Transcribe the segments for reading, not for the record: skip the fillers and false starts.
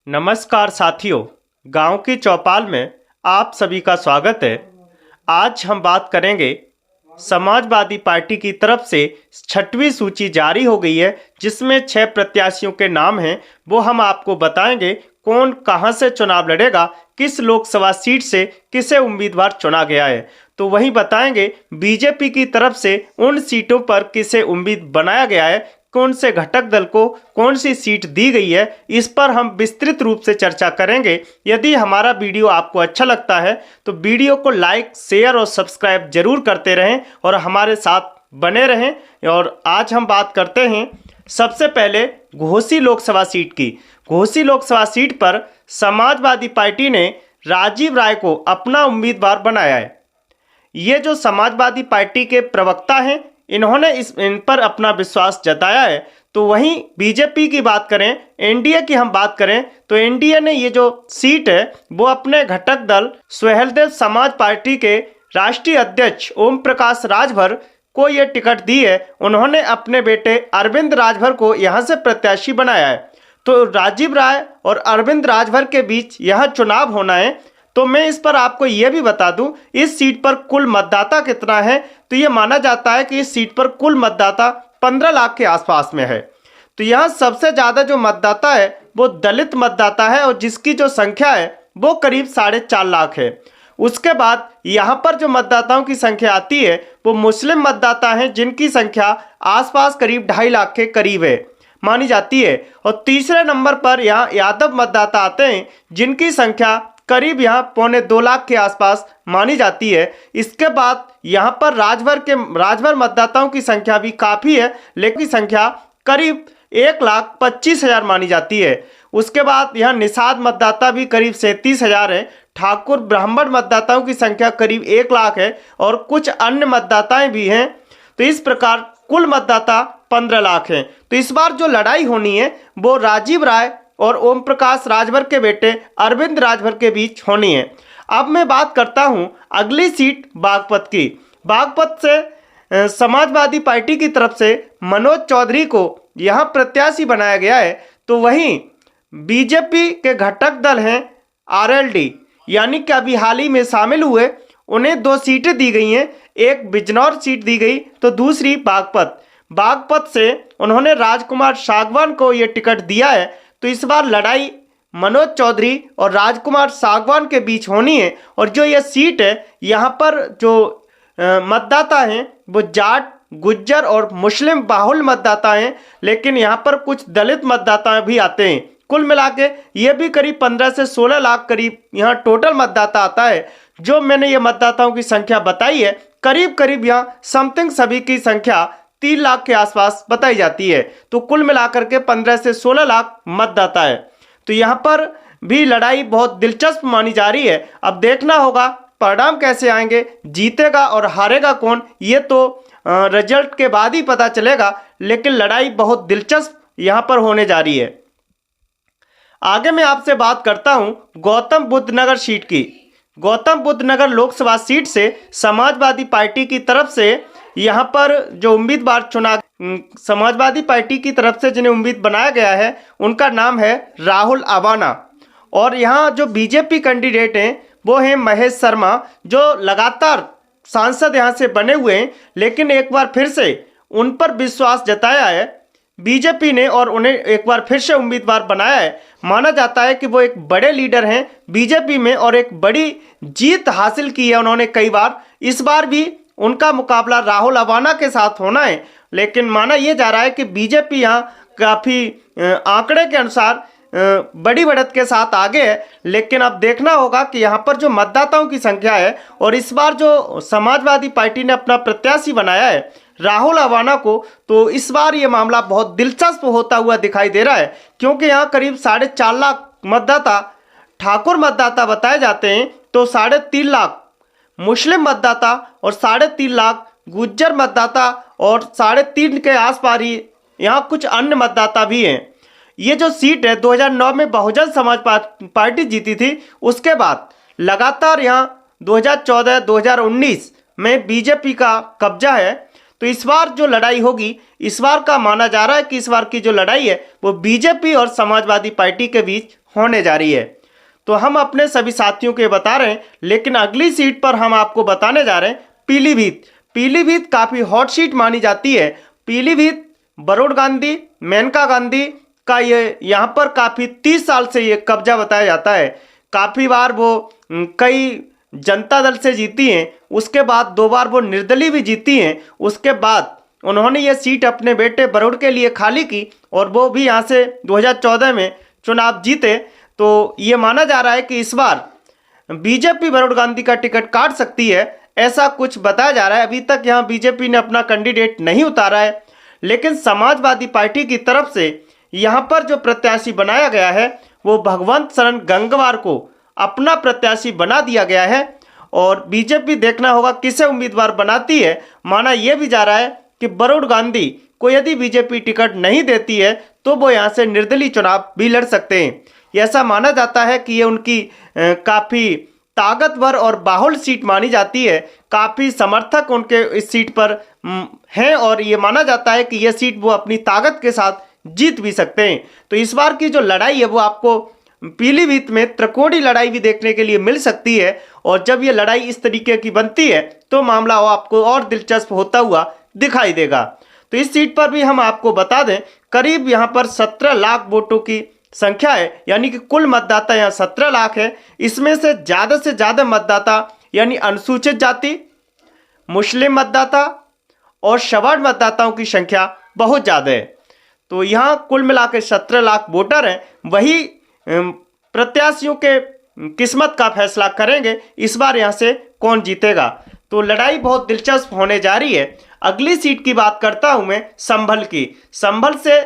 नमस्कार साथियों, गांव की चौपाल में आप सभी का स्वागत है। आज हम बात करेंगे समाजवादी पार्टी की तरफ से 6वीं सूची जारी हो गई है, जिसमें 6 प्रत्याशियों के नाम हैं। वो हम आपको बताएंगे कौन कहां से चुनाव लड़ेगा, किस लोकसभा सीट से किसे उम्मीदवार चुना गया है। तो वहीं बताएंगे बीजेपी की तरफ से उन सीटों पर किसे उम्मीद बनाया गया है, कौन से घटक दल को कौन सी सीट दी गई है। इस पर हम विस्तृत रूप से चर्चा करेंगे। यदि हमारा वीडियो आपको अच्छा लगता है तो वीडियो को लाइक, शेयर और सब्सक्राइब जरूर करते रहें और हमारे साथ बने रहें। और आज हम बात करते हैं सबसे पहले घोसी लोकसभा सीट की। घोसी लोकसभा सीट पर समाजवादी पार्टी ने राजीव राय को अपना उम्मीदवार बनाया है। ये जो समाजवादी पार्टी के प्रवक्ता हैं, इन्होंने इन पर अपना विश्वास जताया है। तो वहीं बीजेपी की बात करें, एनडीए की हम बात करें तो एनडीए ने ये जो सीट है वो अपने घटक दल स्वहलदेव समाज पार्टी के राष्ट्रीय अध्यक्ष ओम प्रकाश राजभर को ये टिकट दी है। उन्होंने अपने बेटे अरविंद राजभर को यहाँ से प्रत्याशी बनाया है। तो राजीव राय और अरविंद राजभर के बीच यहाँ चुनाव होना है। तो मैं इस पर आपको यह भी बता दूं, इस सीट पर कुल मतदाता कितना है। तो यह माना जाता है कि इस सीट पर कुल मतदाता 15 लाख के आसपास में है। तो यहाँ सबसे ज़्यादा जो मतदाता है वो दलित मतदाता है और जिसकी जो संख्या है वो करीब 4.5 लाख है। उसके बाद यहाँ पर जो मतदाताओं की संख्या आती है वो मुस्लिम मतदाता हैं, जिनकी संख्या आसपास करीब 2.5 लाख के करीब है मानी जाती है। और तीसरे नंबर पर यहाँ यादव मतदाता आते हैं, जिनकी संख्या करीब यहाँ 1.25 लाख के आसपास मानी जाती है। इसके बाद यहाँ पर राजभर मतदाताओं की संख्या भी काफ़ी है, लेकिन संख्या करीब 1,25,000 मानी जाती है। उसके बाद यहाँ निषाद मतदाता भी करीब 37,000 है। ठाकुर ब्राह्मण मतदाताओं की संख्या करीब 1 लाख है और कुछ अन्य मतदाताएं भी हैं। तो इस प्रकार कुल मतदाता 15 लाख हैं। तो इस बार जो लड़ाई होनी है वो राजीव राय और ओम प्रकाश राजभर के बेटे अरविंद राजभर के बीच होनी है। अब मैं बात करता हूं अगली सीट बागपत की। बागपत से समाजवादी पार्टी की तरफ से मनोज चौधरी को यहां प्रत्याशी बनाया गया है। तो वहीं बीजेपी के घटक दल हैं आरएलडी, यानी कि अभी हाल ही में शामिल हुए, उन्हें 2 सीटें दी गई हैं। एक बिजनौर सीट दी गई तो दूसरी बागपत से उन्होंने राजकुमार सागवान को ये टिकट दिया है। तो इस बार लड़ाई मनोज चौधरी और राजकुमार सागवान के बीच होनी है। और जो ये सीट है, यहाँ पर जो मतदाता हैं वो जाट, गुज्जर और मुस्लिम बाहुल मतदाता हैं, लेकिन यहाँ पर कुछ दलित मतदाता भी आते हैं। कुल मिला के ये भी करीब 15 से 16 लाख करीब यहाँ टोटल मतदाता आता है। जो मैंने ये मतदाताओं की संख्या बताई है, करीब करीब यहाँ समथिंग सभी की संख्या 3 लाख के आसपास बताई जाती है। तो कुल मिलाकर के 15 से 16 लाख मतदाता है। तो यहाँ पर भी लड़ाई बहुत दिलचस्प मानी जा रही है। अब देखना होगा परिणाम कैसे आएंगे, जीतेगा और हारेगा कौन, ये तो रिजल्ट के बाद ही पता चलेगा। लेकिन लड़ाई बहुत दिलचस्प यहाँ पर होने जा रही है। आगे मैं आपसे बात करता हूँ गौतम बुद्ध नगर सीट की। गौतम बुद्ध नगर लोकसभा सीट से समाजवादी पार्टी की तरफ से यहाँ पर जो उम्मीदवार समाजवादी पार्टी की तरफ से जिन्हें उम्मीद बनाया गया है, उनका नाम है राहुल अवाना। और यहाँ जो बीजेपी कैंडिडेट हैं वो हैं महेश शर्मा, जो लगातार सांसद यहाँ से बने हुए हैं, लेकिन एक बार फिर से उन पर विश्वास जताया है बीजेपी ने और उन्हें एक बार फिर से उम्मीदवार बनाया है। माना जाता है कि वो एक बड़े लीडर हैं बीजेपी में और एक बड़ी जीत हासिल की है उन्होंने कई बार। इस बार भी उनका मुकाबला राहुल अवाना के साथ होना है, लेकिन माना यह जा रहा है कि बीजेपी यहाँ काफ़ी आंकड़े के अनुसार बड़ी बढ़त के साथ आगे है। लेकिन अब देखना होगा कि यहाँ पर जो मतदाताओं की संख्या है, और इस बार जो समाजवादी पार्टी ने अपना प्रत्याशी बनाया है राहुल अवाना को, तो इस बार ये मामला बहुत दिलचस्प होता हुआ दिखाई दे रहा है, क्योंकि यहाँ करीब 4.5 लाख मतदाता ठाकुर मतदाता बताए जाते हैं। तो 3.5 लाख मुस्लिम मतदाता और 3.5 लाख गुज्जर मतदाता और 3.5 के आसपास ही यहाँ कुछ अन्य मतदाता भी हैं। ये जो सीट है 2009 में बहुजन समाज पार्टी जीती थी। उसके बाद लगातार यहाँ 2014-2019 में बीजेपी का कब्जा है। तो इस बार जो लड़ाई होगी, इस बार का माना जा रहा है कि इस बार की जो लड़ाई है वो बीजेपी और समाजवादी पार्टी के बीच होने जा रही है। तो हम अपने सभी साथियों को ये बता रहे हैं, लेकिन अगली सीट पर हम आपको बताने जा रहे हैं पीलीभीत। पीलीभीत काफ़ी हॉट सीट मानी जाती है। पीलीभीत बरूण गांधी, मेनका गांधी का ये यहाँ पर काफ़ी 30 साल से ये कब्जा बताया जाता है। काफ़ी बार वो कई जनता दल से जीती हैं, उसके बाद 2 बार वो निर्दलीय भी जीती हैं। उसके बाद उन्होंने ये सीट अपने बेटे बरूण के लिए खाली की और वो भी यहाँ से 2014 में चुनाव जीते। तो ये माना जा रहा है कि इस बार बीजेपी बरूण गांधी का टिकट काट सकती है, ऐसा कुछ बताया जा रहा है। अभी तक यहाँ बीजेपी ने अपना कैंडिडेट नहीं उतारा है, लेकिन समाजवादी पार्टी की तरफ से यहाँ पर जो प्रत्याशी बनाया गया है वो भगवंत शरण गंगवार को अपना प्रत्याशी बना दिया गया है। और बीजेपी देखना होगा किसे उम्मीदवार बनाती है। माना यह भी जा रहा है कि बरूण गांधी को यदि बीजेपी टिकट नहीं देती है तो वो यहाँ से निर्दलीय चुनाव भी लड़ सकते हैं। ऐसा माना जाता है कि ये उनकी काफ़ी ताकतवर और बाहुल सीट मानी जाती है। काफ़ी समर्थक उनके इस सीट पर हैं और ये माना जाता है कि यह सीट वो अपनी ताकत के साथ जीत भी सकते हैं। तो इस बार की जो लड़ाई है वो आपको पीलीभीत में त्रिकोणीय लड़ाई भी देखने के लिए मिल सकती है। और जब ये लड़ाई इस तरीके की बनती है तो मामला आपको और दिलचस्प होता हुआ दिखाई देगा। तो इस सीट पर भी हम आपको बता दें, करीब यहाँ पर 17 लाख वोटों की संख्या है, यानी कि कुल मतदाता यहाँ 17 लाख है। इसमें से ज़्यादा मतदाता यानी अनुसूचित जाति, मुस्लिम मतदाता और सवर्ण मतदाताओं की संख्या बहुत ज़्यादा है। तो यहाँ कुल मिलाकर 17 लाख वोटर हैं। वही प्रत्याशियों के किस्मत का फैसला करेंगे इस बार यहाँ से कौन जीतेगा। तो लड़ाई बहुत दिलचस्प होने जा रही है। अगली सीट की बात करता हूँ मैं संभल की। संभल से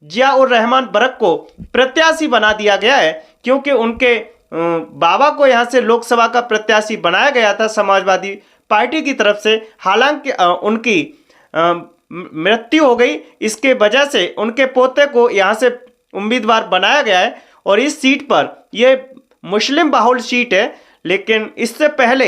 जिया-उर-रहमान बरक को प्रत्याशी बना दिया गया है, क्योंकि उनके बाबा को यहाँ से लोकसभा का प्रत्याशी बनाया गया था समाजवादी पार्टी की तरफ से। हालांकि उनकी मृत्यु हो गई, इसके वजह से उनके पोते को यहाँ से उम्मीदवार बनाया गया है। और इस सीट पर ये मुस्लिम बाहुल सीट है, लेकिन इससे पहले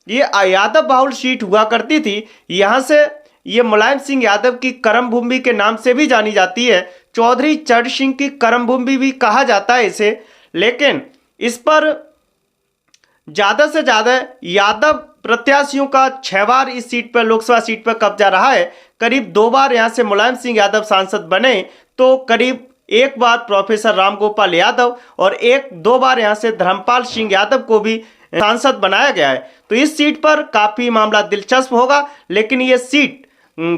ये यादव बाहुल सीट हुआ करती थी। यहाँ से ये मुलायम सिंह यादव की कर्म भूमि के नाम से भी जानी जाती है। चौधरी चरण सिंह की कर्म भूमि भी कहा जाता है इसे। लेकिन इस पर ज़्यादा से ज़्यादा यादव प्रत्याशियों का 6 बार इस सीट पर, लोकसभा सीट पर कब्जा रहा है। करीब 2 बार यहाँ से मुलायम सिंह यादव सांसद बने, तो करीब 1 बार प्रोफेसर रामगोपाल यादव और 1-2 बार यहाँ से धर्मपाल सिंह यादव को भी सांसद बनाया गया है। तो इस सीट पर काफ़ी मामला दिलचस्प होगा। लेकिन ये सीट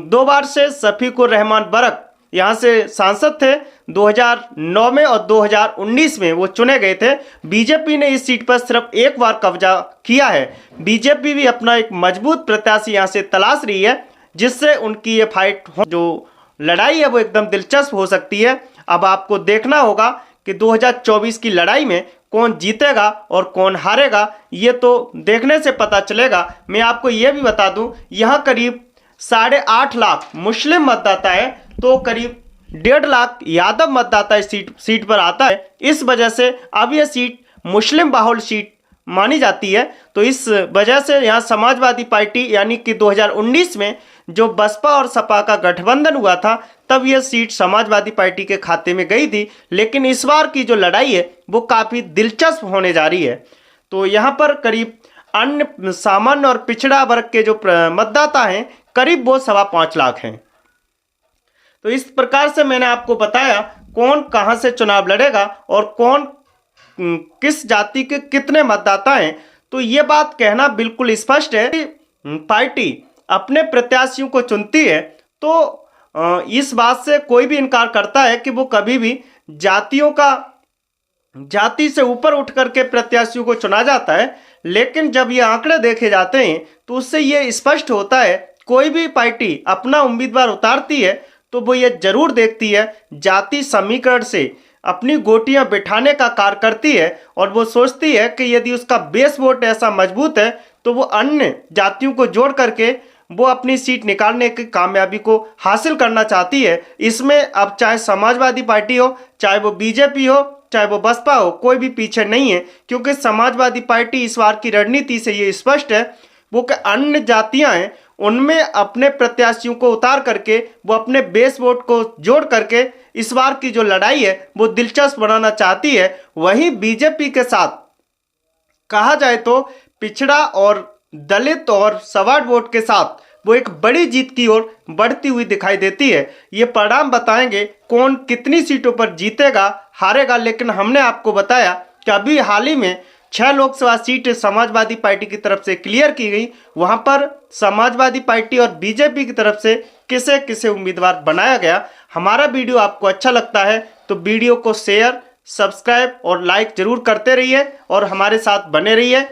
2 बार से शफीकुर रहमान बरक यहाँ से सांसद थे 2009 में और 2019 में वो चुने गए थे। बीजेपी ने इस सीट पर सिर्फ 1 बार कब्जा किया है। बीजेपी भी अपना एक मजबूत प्रत्याशी यहाँ से तलाश रही है, जिससे उनकी ये फाइट जो लड़ाई है वो एकदम दिलचस्प हो सकती है। अब आपको देखना होगा कि 2024 की लड़ाई में कौन जीतेगा और कौन हारेगा, ये तो देखने से पता चलेगा। मैं आपको ये भी बता दूं, यहाँ करीब 8.5 लाख मुस्लिम मतदाता है, तो करीब 1.5 लाख यादव मतदाता इस सीट पर आता है। इस वजह से अब यह सीट मुस्लिम बाहुल सीट मानी जाती है। तो इस वजह से यहाँ समाजवादी पार्टी, यानी कि 2019 में जो बसपा और सपा का गठबंधन हुआ था, तब यह सीट समाजवादी पार्टी के खाते में गई थी। लेकिन इस बार की जो लड़ाई है वो काफ़ी दिलचस्प होने जा रही है। तो यहाँ पर करीब अन्य सामान्य और पिछड़ा वर्ग के जो मतदाता हैं, करीब वो 5.25 लाख हैं। तो इस प्रकार से मैंने आपको बताया कौन कहाँ से चुनाव लड़ेगा और कौन किस जाति के कितने मतदाता हैं। तो ये बात कहना बिल्कुल स्पष्ट है कि पार्टी अपने प्रत्याशियों को चुनती है, तो इस बात से कोई भी इनकार करता है कि वो कभी भी जाति से ऊपर उठ करके प्रत्याशियों को चुना जाता है। लेकिन जब ये आंकड़े देखे जाते हैं तो उससे ये स्पष्ट होता है, कोई भी पार्टी अपना उम्मीदवार उतारती है तो वो ये जरूर देखती है जाति समीकरण से अपनी गोटियां बिठाने का कार्य करती है, और वो सोचती है कि यदि उसका बेस वोट ऐसा मजबूत है तो वो अन्य जातियों को जोड़ करके वो अपनी सीट निकालने की कामयाबी को हासिल करना चाहती है। इसमें अब चाहे समाजवादी पार्टी हो, चाहे वो बीजेपी हो, चाहे वो बसपा हो, कोई भी पीछे नहीं है। क्योंकि समाजवादी पार्टी इस बार की रणनीति से ये स्पष्ट है वो कि अन्य जातियां हैं उनमें अपने प्रत्याशियों को उतार करके वो अपने बेस वोट को जोड़ करके इस बार की जो लड़ाई है वो दिलचस्प बनाना चाहती है। वहीं बीजेपी के साथ कहा जाए तो पिछड़ा और दलित और सवार्ड वोट के साथ वो एक बड़ी जीत की ओर बढ़ती हुई दिखाई देती है। ये परिणाम बताएंगे कौन कितनी सीटों पर जीतेगा हारेगा, लेकिन हमने आपको बताया कि अभी हाल ही में 6 लोकसभा सीटें समाजवादी पार्टी की तरफ से क्लियर की गई। वहां पर समाजवादी पार्टी और बीजेपी की तरफ से किसे किसे उम्मीदवार बनाया गया। हमारा वीडियो आपको अच्छा लगता है तो वीडियो को शेयर, सब्सक्राइब और लाइक जरूर करते रहिए और हमारे साथ बने रहिए।